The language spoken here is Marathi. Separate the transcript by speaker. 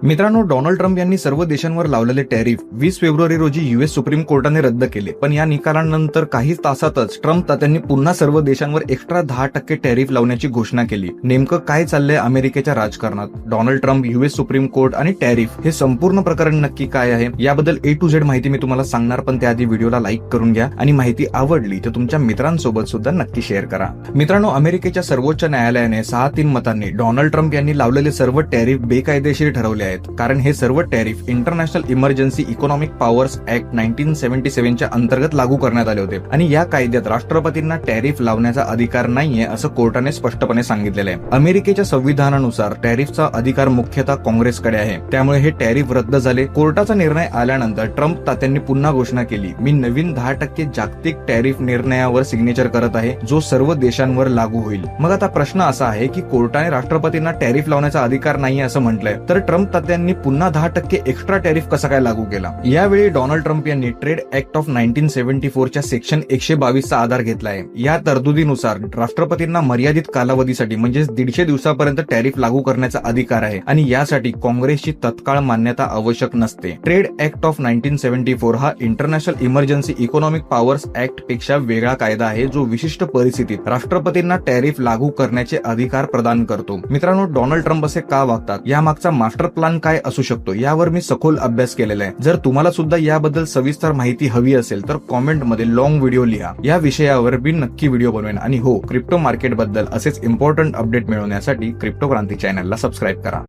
Speaker 1: मित्रांनो, डोनाल्ड ट्रम्प यांनी सर्व देशांवर लावलेले टॅरिफ 20 फेब्रुवारी रोजी युएस सुप्रीम कोर्टाने रद्द केले. पण या निकालानंतर काही तासातच ट्रम्प त्यांनी पुन्हा सर्व देशांवर एक्स्ट्रा 10% टॅरिफ लावण्याची घोषणा केली. नेमकं काय चाललंय अमेरिकेच्या राजकारणात? Donald Trump, US supreme court आणि टॅरिफ हे संपूर्ण प्रकरण नक्की काय आहे याबद्दल A to Z माहिती मी तुम्हाला सांगणार. पण त्याआधी व्हिडिओला लाईक करून घ्या आणि माहिती आवडली तर तुमच्या मित्रांसोबत सुद्धा नक्की शेअर करा. मित्रांनो, अमेरिकेच्या सर्वोच्च न्यायालयाने 6-3 मतांनी डोनाल्ड ट्रम्प यांनी लावलेले सर्व टॅरिफ बेकायदेशीर ठरवले आहेत. कारण हे सर्व tariff international emergency economic powers act 1977 च्या अंतर्गत लागू करण्यात आले होते आणि या कायद्यात राष्ट्रपतींना टॅरिफ लावण्याचा अधिकार नाहीये असं कोर्टाने स्पष्टपणे सांगितलेलं आहे. अमेरिकेच्या संविधानानुसार टॅरिफचा अधिकार मुख्यतः काँग्रेसकडे आहे. त्यामुळे हे टॅरिफ रद्द झाले. कोर्टाचा निर्णय आल्यानंतर ट्रम्प तात्यांनी पुन्हा घोषणा केली, मी नवीन 10% जागतिक टॅरिफ निर्णयावर सिग्नेचर करत आहे, जो सर्व देशांवर लागू होईल. मग आता प्रश्न असा आहे की कोर्टाने राष्ट्रपतींना टॅरिफ लावण्याचा अधिकार नाहीये असं म्हटलंय, तर ट्रम्प तात्यांनी पुन्हा 10% एक्स्ट्रा टॅरिफ कसा काय लागू केला? यावेळी डोनाल्ड ट्रम्प यांनी ट्रेड ऍक्ट ऑफ 1974 च्या सेक्शन 122 चा आधार घेतला आहे. या तरतुदीनुसार राष्ट्रपतींना मर्यादित कालावधीसाठी म्हणजे 150 दिवसापर्यंत टॅरिफ लागू करण्याचा अधिकार आहे आणि यासाठी काँग्रेसची तत्काळ मान्यता आवश्यक नसते. ट्रेड ऍक्ट ऑफ 1974 हा international emergency economic powers act पेक्षा वेगळा कायदा आहे, जो विशिष्ट परिस्थितीत राष्ट्रपतींना टॅरिफ लागू करण्याचे अधिकार प्रदान करतो. मित्रांनो, डोनाल्ड ट्रम्प असे का वागतात, यामागचा मास्टर प्लॅन काय असू शकतो यावर मी सखोल अभ्यास केलेला आहे. जर तुम्हाला सुद्धा याबद्दल सविस्तर माहिती हवी असेल तर कॉमेंट मध्ये लॉंग व्हिडिओ लिहा. या विषयावर मी नक्की व्हिडिओ बनवेन. आणि हो, क्रिप्टो मार्केट बद्दल असेच इम्पॉर्टंट अपडेट मिळवण्यासाठी क्रिप्टो क्रांती चॅनलला सबस्क्राईब करा.